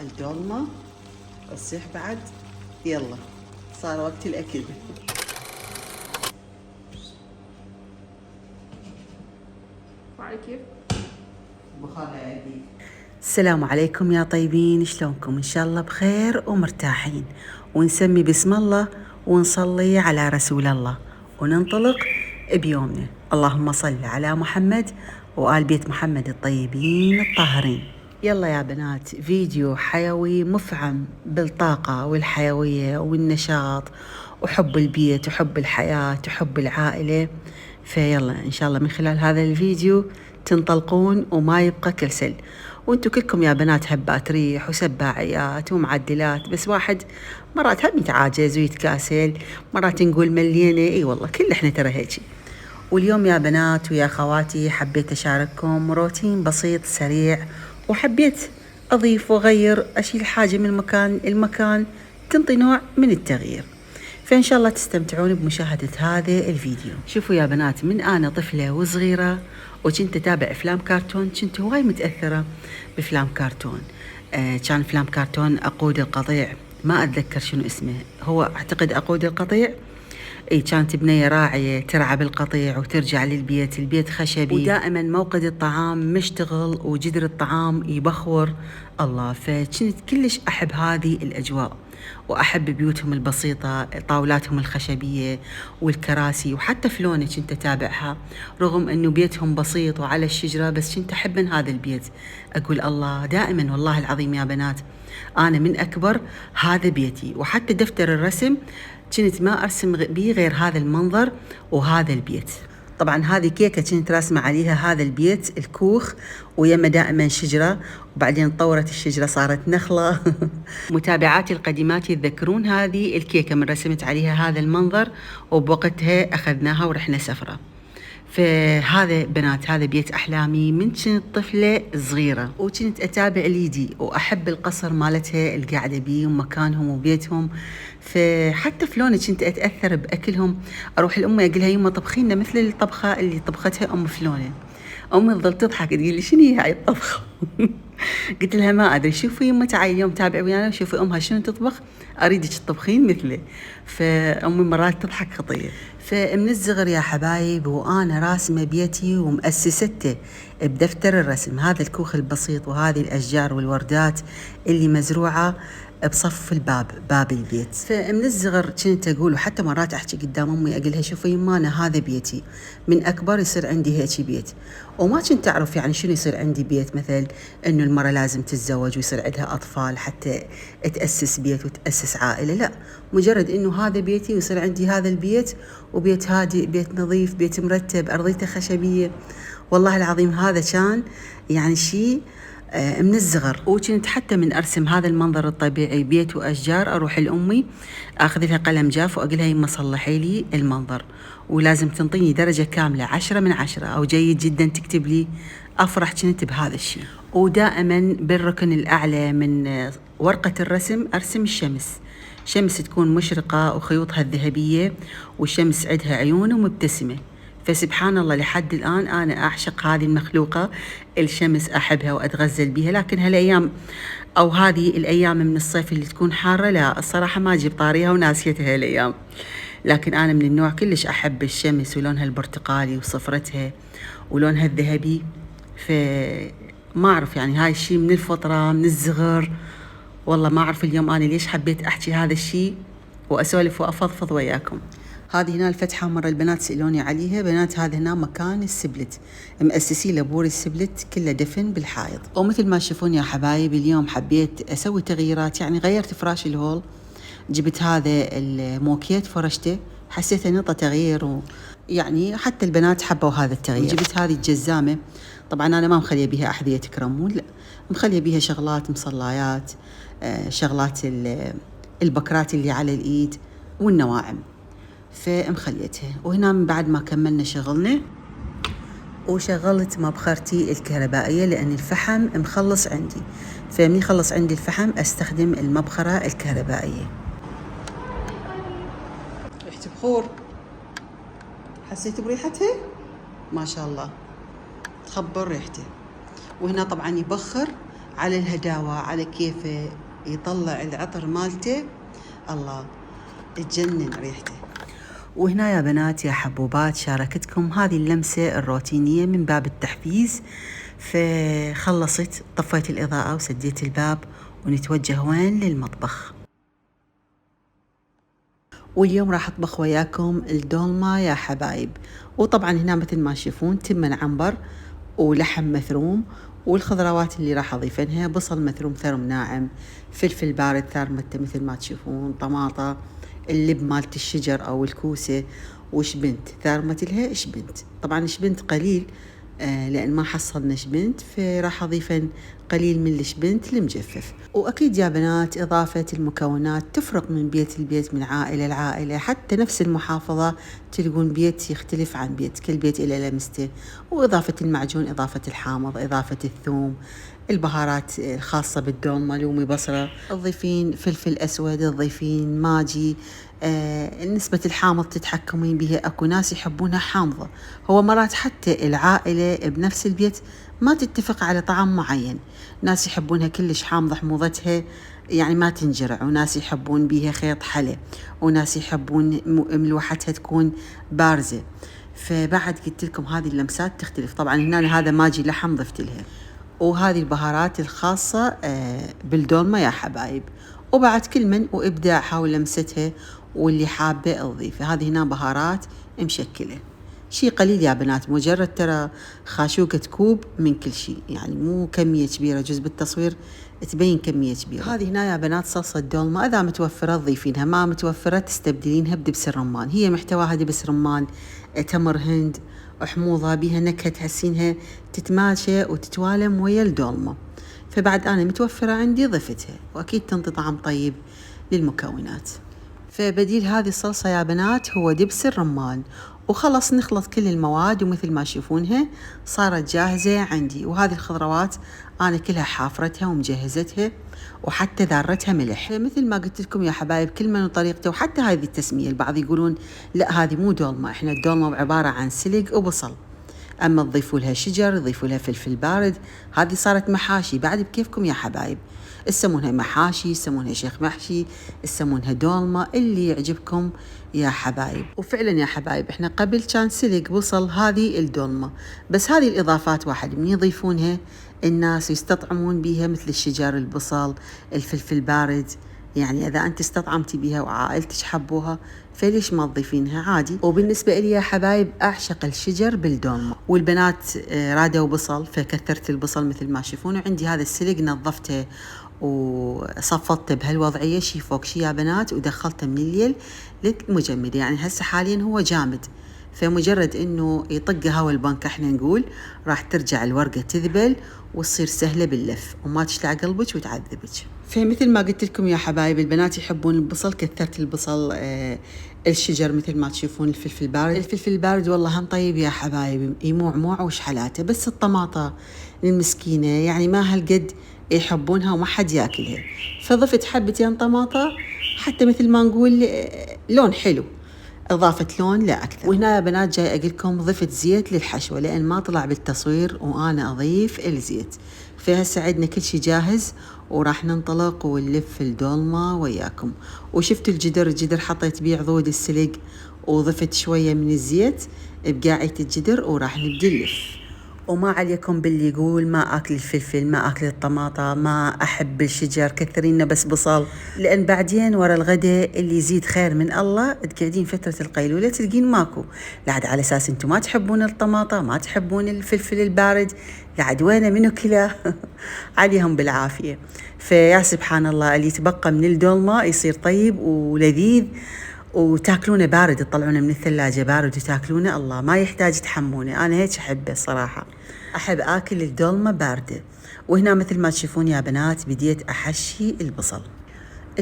الدولمة الصيح بعد. يلا صار وقت الأكل. وعلى كيف؟ السلام عليكم يا طيبين، شلونكم؟ إن شاء الله بخير ومرتاحين، ونسمي بسم الله ونصلي على رسول الله وننطلق بيومنا. اللهم صل على محمد وآل بيت محمد الطيبين الطاهرين. يلا يا بنات، فيديو حيوي مفعم بالطاقة والحيوية والنشاط وحب البيت وحب الحياة وحب العائلة. فيلا إن شاء الله من خلال هذا الفيديو تنطلقون وما يبقى كسل. وانتو كلكم يا بنات هبات ريح وسباعيات ومعدلات، بس واحد مرات هم يتعاجز ويتكاسل، مرات نقول مليانة. اي والله كل احنا ترى هيجي. واليوم يا بنات ويا خواتي حبيت اشارككم روتين بسيط سريع، وحبيت اضيف واغير، اشيل حاجة من مكان المكان تنطي نوع من التغيير. فإن شاء الله تستمتعون بمشاهدة هذا الفيديو. شوفوا يا بنات، من أنا طفلة وصغيرة وكنت أتابع أفلام كرتون، كنت هواي متأثرة بأفلام كرتون. كان أفلام كرتون عقود القطيع، ما أتذكر شنو اسمه، هو أعتقد عقود القطيع. اي كانت بنية راعية ترعى بالقطيع وترجع للبيت، البيت خشبي ودائما موقد الطعام مشتغل وجدر الطعام يبخور الله. فكنت كلش أحب هذه الأجواء، وأحب بيوتهم البسيطة، طاولاتهم الخشبية والكراسي، وحتى فلونة كنت أتابعها رغم أنه بيتهم بسيط وعلى الشجرة، بس كنت أحب من هذا البيت. أقول الله دائما والله العظيم يا بنات، أنا من أكبر هذا بيتي. وحتى دفتر الرسم كنت ما أرسم به غير هذا المنظر وهذا البيت. طبعا هذه كيكة كنت راسمة عليها هذا البيت الكوخ، ويما دائما شجرة، وبعدين طورت الشجرة صارت نخلة. متابعاتي القديمات يتذكرون هذه الكيكة من رسمت عليها هذا المنظر، وبوقتها أخذناها ورحنا سفرة. فهذا بنات هذا بيت أحلامي من كنت طفلة صغيرة، وكنت أتابع ليدي وأحب القصر مالتها القاعدة بيه ومكانهم وبيتهم. فحتى فلونة كنت أتأثر بأكلهم، أروح لأمي أقولها يما طبخينا مثل الطبخة اللي طبختها أم فلونة. أمي تظل تضحك تقول لي شنو هي هاي الطبخة؟ قلت لها ما أدري، شوفي يما تعالي اليوم تابعي ويانا شوفي أمها شنو تطبخ، أريدك تطبخين مثله. فأمي مرات تضحك خطية. فمن الصغر يا حبايب وأنا راسمة بيتي ومؤسسته بدفتر الرسم، هذا الكوخ البسيط وهذه الأشجار والوردات اللي مزروعة بصف الباب، باب البيت. فمن الصغر كنت أقول، وحتى مرات أحكي قدام أمي أقولها شوفي يما أنا هذا بيتي، من أكبر يصير عندي هيك بيت. وما كنت أعرف يعني شنو يصير عندي بيت، مثل إنه المرأة لازم تتزوج ويصير عندها أطفال حتى تأسس بيت وتأسس عائلة، لا، مجرد إنه هذا بيتي ويصير عندي هذا البيت، وبيت هادئ، بيت نظيف، بيت مرتب، أرضيته خشبية. والله العظيم هذا كان يعني شيء من الصغر. وكنت حتى من أرسم هذا المنظر الطبيعي بيت وأشجار أروح لأمي أخذ لها قلم جاف وأقول لها يما صلحي لي المنظر، ولازم تنطيني درجة كاملة 10 من 10 أو جيد جدا تكتب لي، أفرح كنت بهذا الشيء. ودائما بالركن الأعلى من ورقة الرسم أرسم الشمس، شمس تكون مشرقة وخيوطها الذهبية، والشمس عندها عيون ومبتسمة. فسبحان الله لحد الآن أنا أعشق هذه المخلوقة الشمس، أحبها وأتغزل بها. لكن هالأيام أو هذه الأيام من الصيف اللي تكون حارة، لا الصراحة ما أجيب طاريها وناسيتها هالأيام. لكن أنا من النوع كلش أحب الشمس ولونها البرتقالي وصفرتها ولونها الذهبي. فما أعرف يعني هاي الشيء من الفطرة من الصغر. والله ما أعرف اليوم أنا ليش حبيت أحكي هذا الشيء وأسولف وأفضفض وياكم. هذه هنا الفتحة مرة البنات سألوني عليها، بنات هذا هنا مكان السبلت، مؤسسي لبور السبلت كله دفن بالحائط. ومثل ما تشوفون يا حبايب اليوم حبيت أسوي تغييرات، يعني غيرت فراش الهول، جبت هذا الموكيت فرشته، حسيت نقطة تغيير، يعني حتى البنات حبوا هذا التغيير. جبت هذه الجزامة، طبعا أنا ما مخلية بها أحذية كرمون، لا مخلية بها شغلات مصلايات، شغلات البكرات اللي على الإيد والنواعم، فمخليتها. وهنا من بعد ما كملنا شغلنا وشغلت مبخرتي الكهربائية لأن الفحم مخلص عندي، فمن يخلص عندي الفحم أستخدم المبخرة الكهربائية. ريحة بخور، حسيت بريحتها ما شاء الله تخبر ريحته. وهنا طبعا يبخر على الهداوة، على كيفه يطلع العطر مالته، الله تجنن ريحته. وهنا يا بنات يا حبوبات شاركتكم هذه اللمسة الروتينية من باب التحفيز. فخلصت، طفيت الإضاءة وسديت الباب ونتوجه وين؟ للمطبخ. واليوم راح أطبخ وياكم الدولمة يا حبايب. وطبعا هنا مثل ما تشوفون تمن عنبر ولحم مثروم، والخضروات اللي راح أضيفنها بصل مثروم ثرم ناعم، فلفل بارد ثارمته مثل ما تشوفون، طماطة، اللب مالت الشجر أو الكوسة، وشبنت ثارمة لها شبنت. طبعا شبنت قليل لأن ما حصلنا شبنت، فراح أضيفن قليل من الشبنت المجفف. وأكيد يا بنات إضافة المكونات تفرق من بيت لبيت، من عائلة لعائلة، حتى نفس المحافظة تلقون بيت يختلف عن بيت، كل بيت إلى لمسته. وإضافة المعجون، إضافة الحامض، إضافة الثوم، البهارات الخاصة بالدولمة، لومي، بصرة، تضيفين فلفل أسود، تضيفين ماجي. نسبة الحامض تتحكمين بها، أكو ناس يحبونها حامضة. هو مرات حتى العائلة بنفس البيت ما تتفق على طعم معين، ناس يحبونها كلش حامضة حموضتها يعني ما تنجرع، وناس يحبون بيها خيط حلى، وناس يحبون ملوحتها تكون بارزة. فبعد قلت لكم هذه اللمسات تختلف. طبعا هنا هذا ماجي لحم ضفت لها، وهذه البهارات الخاصة بالدولمة يا حبايب. وبعد كل من وإبداعها ولمستها، واللي حابة أضيفه. هذه هنا بهارات مشكلة، شيء قليل يا بنات، مجرد ترى خاشوقة كوب من كل شيء، يعني مو كمية كبيرة، جزء بالتصوير تبين كمية كبيرة. هذه هنا يا بنات صلصة دولمة، إذا متوفرة تضيفينها، ما متوفرة تستبدلينها بدبس الرمان. هي محتواها دبس رمان، تمر هند، حموضة بيها نكهة تحسينها تتماشى وتتوالم ويا الدولمة. فبعد أنا متوفرة عندي ضفتها، وأكيد تنطي طعم طيب للمكونات. فبديل هذه الصلصة يا بنات هو دبس الرمان. وخلص نخلط كل المواد، ومثل ما تشوفونها صارت جاهزة عندي. وهذه الخضروات أنا كلها حافرتها ومجهزتها، وحتى ذارتها ملح. مثل ما قلت لكم يا حبايب كل من وطريقته، وحتى هذه التسمية. البعض يقولون لا هذه مو دولمة، احنا الدولمة عبارة عن سلق وبصل، أما تضيفوا لها شجر، تضيفوا لها فلفل بارد، هذه صارت محاشي. بعد بكيفكم يا حبايب، يسمونها محاشي، يسمونها شيخ محشي، يسمونها دولمة، اللي يعجبكم يا حبايب. وفعلا يا حبايب احنا قبل كان سلق بصل، هذه الدولمة. بس هذه الإضافات واحد من يضيفونها الناس يستطعمون بيها، مثل الشجر، البصل، الفلفل بارد. يعني إذا أنت استطعمتي بها وعائلتك حبوها، فليش ما تضيفينها عادي. وبالنسبة لي يا حبايب أعشق الشجر بالدولمة، والبنات رادوا بصل فكثرت البصل مثل ما تشوفون. وعندي هذا السلق نظفته وصفطته بهالوضعية، شي فوق شي يا بنات، ودخلته من الليل للمجمد. يعني هسه حاليا هو جامد، فمجرد انه يطق هوا البنك احنا نقول، راح ترجع الورقة تذبل وتصير سهلة باللف، وما تشلع قلبك وتعذبك. فمثل ما قلت لكم يا حبايب البنات يحبون البصل، كثرت البصل. الشجر مثل ما تشوفون، الفلفل البارد، الفلفل البارد والله هم طيب يا حبايب، يموع موع وشحلاته. بس الطماطة المسكينة يعني ما هالقد يحبونها وما حد ياكلها، فضفت حبتين طماطة حتى مثل ما نقول لون حلو، إضافة لون لا أكثر. وهنا يا بنات جاي أقول لكم ضفت زيت للحشوة، لأن ما طلع بالتصوير وأنا أضيف الزيت. فهسه عندنا كل شيء جاهز، وراح ننطلق ونلف الدولمة وياكم. وشفت الجدر حطيت بيه عضود السلق، وضفت شوية من الزيت بقاعة الجدر، وراح نبدي نلف. وما عليكم باللي يقول ما أكل الفلفل، ما أكل الطماطة، ما أحب الشجر، كثرينا بس بصل، لأن بعدين ورا الغداء اللي يزيد خير من الله تقعدين فترة القيلولة تلقين ماكو، لعد على أساس أنتم ما تحبون الطماطة، ما تحبون الفلفل البارد، لعد وينه منو كله عليهم بالعافية. فيا سبحان الله اللي يتبقى من الدولمة يصير طيب ولذيذ، وتاكلونه بارد، تطلعونه من الثلاجة بارد وتاكلونه، الله ما يحتاج تحمونه. أنا هيك أحبه الصراحة، أحب آكل الدولمة باردة. وهنا مثل ما تشوفون يا بنات بديت أحشي البصل.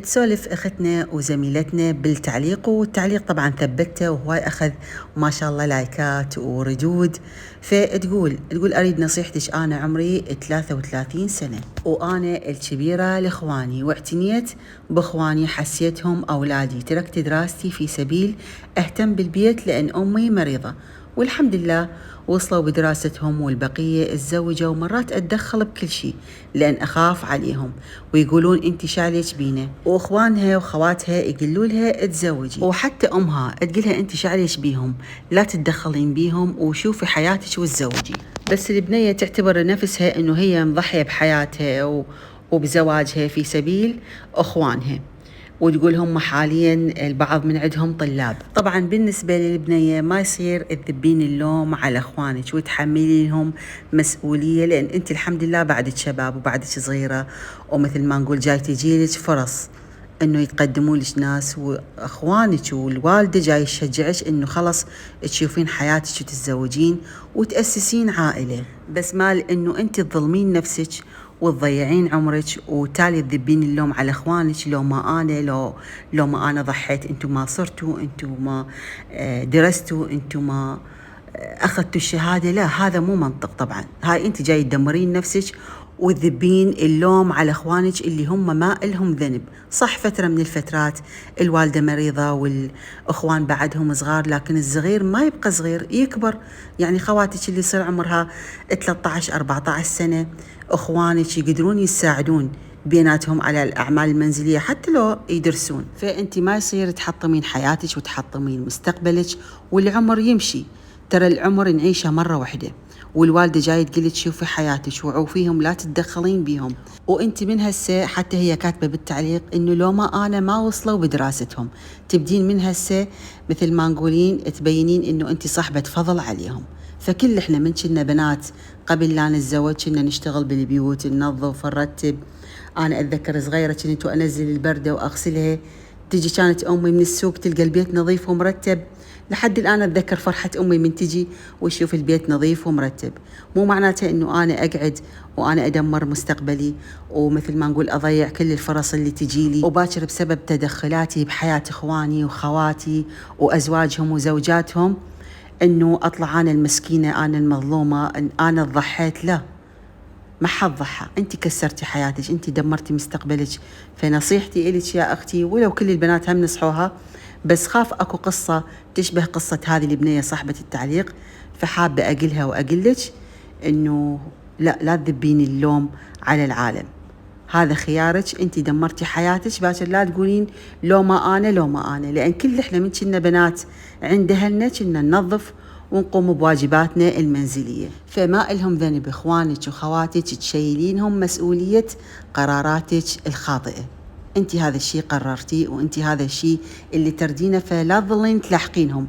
تسولف اختنا وزميلتنا بالتعليق، والتعليق طبعا ثبته وهواي اخذ ما شاء الله لايكات وردود. فتقول اريد نصيحتك، انا عمري 33 سنة وانا الكبيرة لاخواني، واعتنيت باخواني، حسيتهم اولادي، تركت دراستي في سبيل اهتم بالبيت لان امي مريضة، والحمد لله وصلوا بدراستهم والبقية اتزوجوا، ومرات أتدخل بكل شيء لأن أخاف عليهم، ويقولون أنت شعلك بينا، وإخوانها وخواتها يقولوا لها اتزوجي، وحتى أمها تقولها أنت شعلك بيهم، لا تتدخلين بيهم وشوفي حياتك وتزوجي. بس البنية تعتبر نفسها أنه هي مضحية بحياتها وبزواجها في سبيل أخوانها، وتقول هم حاليا البعض من عندهم طلاب. طبعا بالنسبة للبنية ما يصير تذبين اللوم على اخوانك وتحملينهم مسؤولية، لان انت الحمد لله بعدك شباب وبعدك صغيرة، ومثل ما نقول جاي تجيلك فرص انه يتقدموا لك ناس، واخوانك والوالدة جاي يشجعك انه خلص تشوفين حياتك وتتزوجين وتأسسين عائلة، بس مال انه انت تظلمين نفسك وتضيعين عمرك وتالي تذبين اللوم على اخوانك. لو ما انا ضحيت، انتم ما صرتوا، انتم ما درستوا، انتم ما اخذتوا الشهاده. لا، هذا مو منطق. طبعا هاي انت جاي تدمرين نفسك وتذبين اللوم على اخوانك اللي هم ما لهم ذنب. صح فتره من الفترات الوالده مريضه والاخوان بعدهم صغار، لكن الصغير ما يبقى صغير، يكبر. يعني خواتك اللي يصير عمرها 13 14 سنه، اخوانك يقدرون يساعدون بيناتهم على الأعمال المنزلية حتى لو يدرسون. فأنت ما يصير تحطمين حياتك وتحطمين مستقبلك، والعمر يمشي. ترى العمر نعيشه مرة واحدة، والوالدة جاية تقلك شوفي حياتك وعوفيهم، لا تتدخلين بيهم. وانت من هسه حتى هي كاتبة بالتعليق انه لو ما انا ما وصلوا بدراستهم، تبدين من هسه مثل ما نقولين تبينين انه انت صاحبة فضل عليهم. فكل احنا من كنا بنات قبل لا نتزوج كنا نشتغل بالبيوت، ننظف ونرتب. انا اتذكر صغيرة كنت انزل البردة واغسلها، تجي كانت امي من السوق تلقى البيت نظيف ومرتب. لحد الآن أتذكر فرحة أمي من تجي وشوف البيت نظيف ومرتب. مو معناته أنه أنا أقعد وأنا أدمر مستقبلي، ومثل ما نقول أضيع كل الفرص اللي تجيلي، وباكر بسبب تدخلاتي بحياة إخواني وخواتي وأزواجهم وزوجاتهم أنه أطلع أنا المسكينة، أنا المظلومة، أنا ضحيت. لا، ما حد ضحى. أنت كسرتي حياتك، أنت دمرتي مستقبلك. فنصيحتي إلك يا أختي، ولو كل البنات هم نصحوها، بس خاف أكو قصة تشبه قصة هذه البنية صاحبة التعليق، فحابة أقلها وأقلك إنه لا تذبين اللوم على العالم. هذا خيارك، أنت دمرتي حياتك. باكر لا تقولين لو ما أنا، لأن كل إحنا من كنا بنات عند أهلنا كنا ننظف ونقوم بواجباتنا المنزلية، فما إلهم ذنب إخوانك وخواتك تشيلينهم مسؤولية قراراتك الخاطئة. انت هذا الشيء قررتي، وانت هذا الشيء اللي تردينه، فلا تظلين تلحقينهم.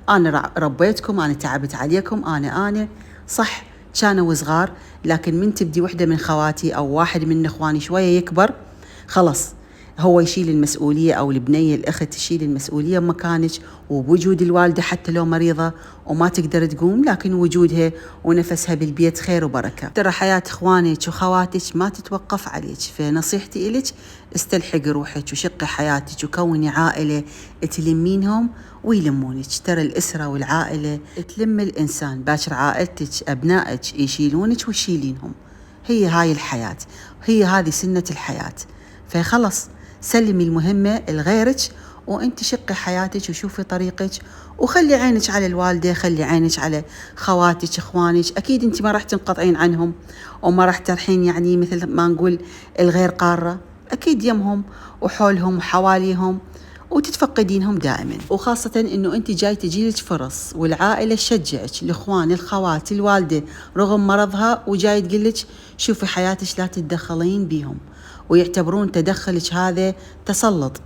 انا ربيتكم، انا تعبت عليكم، انا صح كانوا صغار، لكن من تبدي وحده من خواتي او واحد من اخواني شويه يكبر، خلص هو يشيل المسؤولية، أو البنية الأخت تشيل المسؤولية بمكانك وبوجود الوالدة حتى لو مريضة وما تقدر تقوم، لكن وجودها ونفسها بالبيت خير وبركة. ترى حياة إخوانك وخواتك ما تتوقف عليك، فنصيحتي إلك استلحقي روحك وشقي حياتك وكوني عائلة تلمينهم ويلمونك. ترى الأسرة والعائلة تلم الإنسان، باكر عائلتك أبنائك يشيلونك ويشيلينهم. هي هاي الحياة، هي هذه سنة الحياة. فخلص سلمي المهمة لغيرك، وانت شقي حياتك وشوفي طريقك، وخلي عينك على الوالدة، خلي عينك على خواتك اخوانك. اكيد انت ما راح تنقطعين عنهم وما راح ترحين، يعني مثل ما نقول الغير قارة، اكيد يمهم وحولهم وحواليهم وتتفقدينهم دائما. وخاصة انه انت جاي تجيلك فرص، والعائلة تشجعك، الاخوان الخوات الوالدة رغم مرضها وجاي تقلك شوفي حياتك لا تتدخلين بيهم، ويعتبرون تدخلك هذا تسلط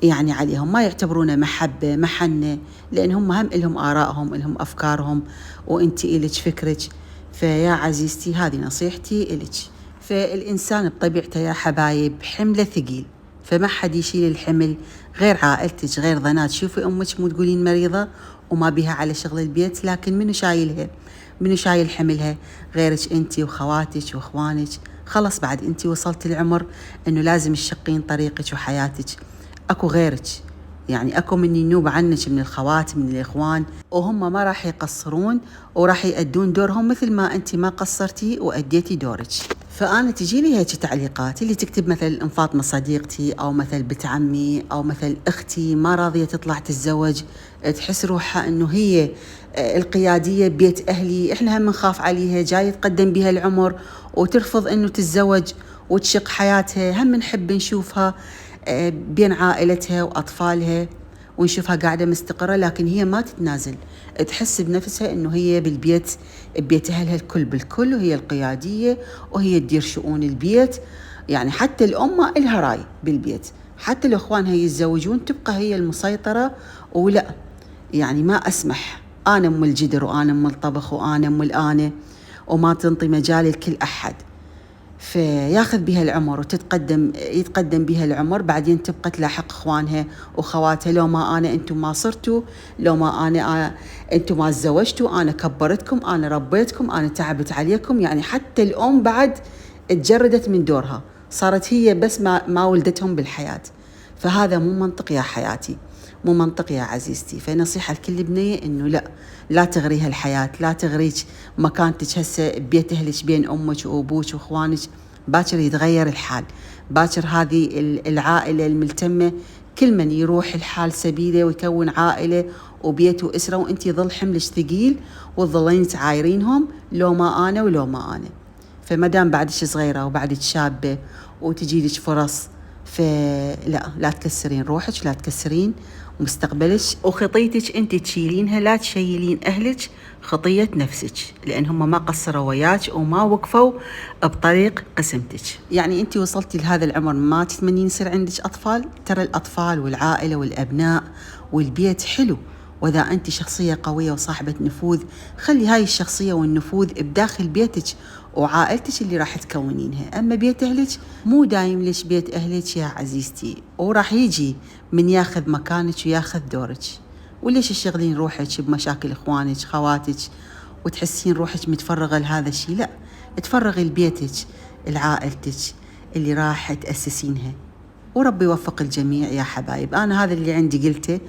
يعني عليهم، ما يعتبرونه محبة محنة، لأن هم لهم آرائهم، لهم أفكارهم، وأنت إلك فكرك. فيا عزيزتي هذه نصيحتي إلك. فالإنسان بطبيعته يا حبايب حمله ثقيل، فما حد يشيل الحمل غير عائلتك، غير ظنات. شوفي أمك مو تقولين مريضة وما بها على شغل البيت، لكن منو شايلها؟ منو شايل حملها غيرك أنت وخواتك وإخوانك؟ خلص بعد أنت وصلت العمر أنه لازم تشقين طريقك وحياتك، أكو غيرك، يعني أكو من ينوب عنك من الخوات من الإخوان، وهم ما راح يقصرون وراح يأدون دورهم مثل ما أنت ما قصرتي وأديتي دورك. فأنا تجيني هيك تعليقات اللي تكتب مثل فاطمة صديقتي، أو مثل بنت عمي، أو مثل أختي ما راضية تطلع تتزوج، تحس روحها إنه هي القيادية ببيت أهلي، إحنا هم نخاف عليها، جاي تقدم بها العمر وترفض إنه تتزوج وتشق حياتها. هم نحب نشوفها بين عائلتها وأطفالها، ونشوفها قاعدة مستقرة، لكن هي ما تتنازل، تحس بنفسها إنه هي بالبيت، ببيت أهلها الكل بالكل، وهي القيادية وهي تدير شؤون البيت. يعني حتى الأم إلها رأي بالبيت، حتى لو إخوانها يتزوجون تبقى هي المسيطرة. ولا يعني ما أسمح، أنا أم الجدر وأنا أم الطبخ وأنا أم الآنة، وما تنطي مجال لكل أحد. فياخذ بها العمر يتقدم بها العمر، بعدين تبقى تلاحق اخوانها وخواتها، لو ما انا انتم ما صرتوا، لو ما انا انتم ما تزوجتوا، انا كبرتكم، انا ربيتكم، انا تعبت عليكم. يعني حتى الام بعد تجردت من دورها، صارت هي بس ما ولدتهم بالحياة. فهذا مو منطق يا حياتي، مو منطق يا عزيزتي. فنصيحة لكل بنية إنه لا تغريها الحياة، لا تغريك مكانتك هسه ببيت أهلك بين أمك وأبوك وإخوانك. باكر يتغير الحال، باكر هذه العائلة الملتمة كل من يروح الحال سبيله ويكون عائلة وبيت وأسرة، وأنت يظل حملك ثقيل وتظلين تعايرينهم لو ما أنا ولو ما أنا. فما دام بعدك صغيرة وبعدك شابة وتجيلك فرص، لا تكسرين روحك، لا تكسرين مستقبلك، وخطيتك انت تشيلينها، لا تشيلين اهلك خطية نفسك، لان هم ما قصروا وياك وما وقفوا بطريق قسمتك. يعني انت وصلتي لهذا العمر ما تتمنين يصير عندك اطفال؟ ترى الاطفال والعائلة والابناء والبيت حلو، وإذا أنت شخصية قوية وصاحبة نفوذ، خلي هاي الشخصية والنفوذ بداخل بيتك وعائلتك اللي راح تكونينها. أما بيت أهلك مو دايم ليش بيت أهلك يا عزيزتي، وراح يجي من ياخذ مكانك وياخذ دورك. وليش تشغلين روحك بمشاكل إخوانك خواتك وتحسين روحك متفرغة لهذا الشيء؟ لا، تفرغي لبيتك، لعائلتك اللي راح تأسسينها. وربي يوفق الجميع يا حبايب. أنا هذا اللي عندي قلته،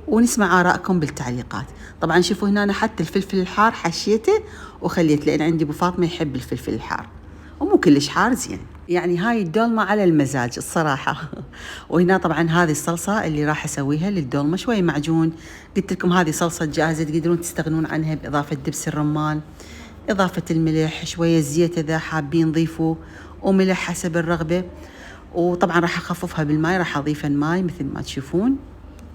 ونسمع آرائكم بالتعليقات. طبعا شوفوا هنا حتى الفلفل الحار حشيته وخليت، لأن عندي أبو فاطمة يحب الفلفل الحار ومو كلش حار زين. يعني هاي الدولمة على المزاج الصراحة. وهنا طبعا هذه الصلصة اللي راح أسويها للدولمة، شوي معجون، قلت لكم هذه صلصة جاهزة تقدرون تستغنون عنها، بإضافة دبس الرمان، إضافة الملح، شوية زيت إذا حابين ضيفوا، وملح حسب الرغبة. وطبعا راح أخففها بالماء، راح أضيف الماء مثل ما تشوفون،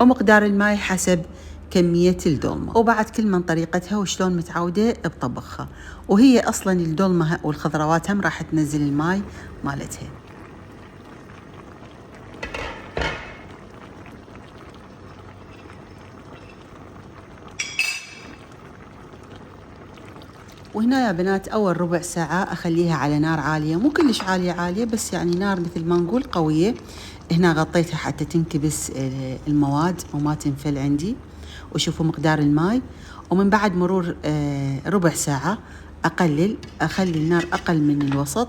ومقدار الماء حسب كمية الدولمة، وبعد كل من طريقتها وشلون متعودة بطبخها. وهي أصلا الدولمة والخضروات هم راح تنزل الماء مالتها. وهنا يا بنات أول ربع ساعة أخليها على نار عالية، مو كلش عالية بس يعني نار مثل ما نقول قوية. هنا غطيتها حتى تنكبس المواد وما تنفل عندي. وشوفوا مقدار الماء. ومن بعد مرور ربع ساعة أخلي النار أقل من الوسط،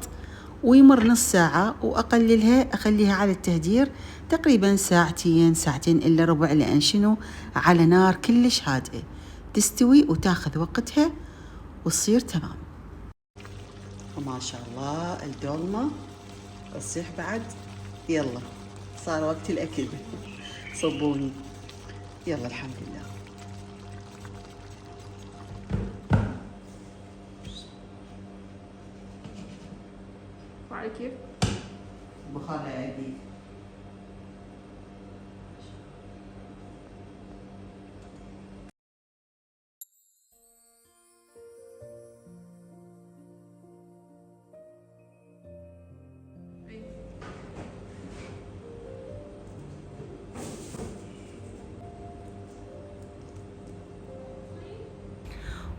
ويمر نص ساعة وأقللها، أخليها على التهدير تقريبا ساعتين إلا ربع، لأن شنو على نار كلش هادئة تستوي وتاخذ وقتها وتصير تمام. وما شاء الله الدولمة تصيح بعد. يلا صار وقت الأكل. صبوني يلا. الحمد لله. وعلى كيف؟ بخار يديك.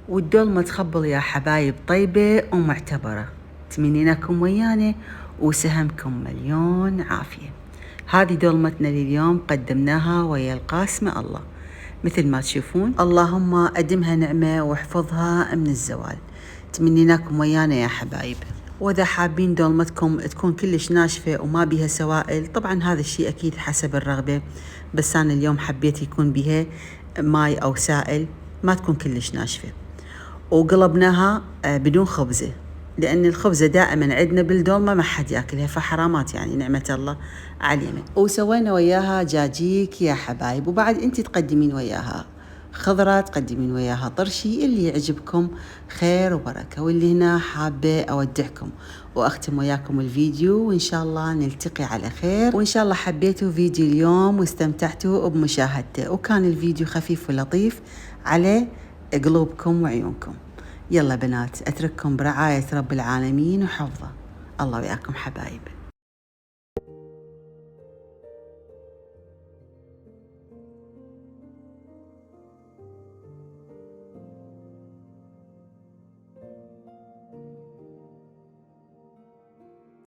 والدولمة تخبل يا حبايب طيبة ومعتبرة. تمنينكم ويانا وسهمكم مليون عافية. هذه دولمتنا لليوم قدمناها ويا القاسمة الله مثل ما تشوفون. اللهم أدمها نعمة واحفظها من الزوال. تمنيناكم ويانا يا حبايب. وإذا حابين دولمتكم تكون كلش ناشفة وما بيها سوائل، طبعا هذا الشيء أكيد حسب الرغبة، بس أنا اليوم حبيت يكون بيها ماي أو سائل، ما تكون كلش ناشفة. وقلبناها بدون خبزة، لأن الخبزة دائما عندنا بالدولمة ما حد ياكلها، فحرامات يعني نعمة الله علينا. وسوينا وياها جاجيك يا حبايب، وبعد انت تقدمين وياها خضرة، تقدمين وياها طرشي، اللي يعجبكم خير وبركة. واللي هنا حابة أودعكم وأختم وياكم الفيديو، وإن شاء الله نلتقي على خير، وإن شاء الله حبيتوا فيديو اليوم واستمتعتوا بمشاهدته، وكان الفيديو خفيف ولطيف على قلوبكم وعيونكم. يلا بنات، أترككم برعاية رب العالمين وحفظه. الله وياكم حبايب.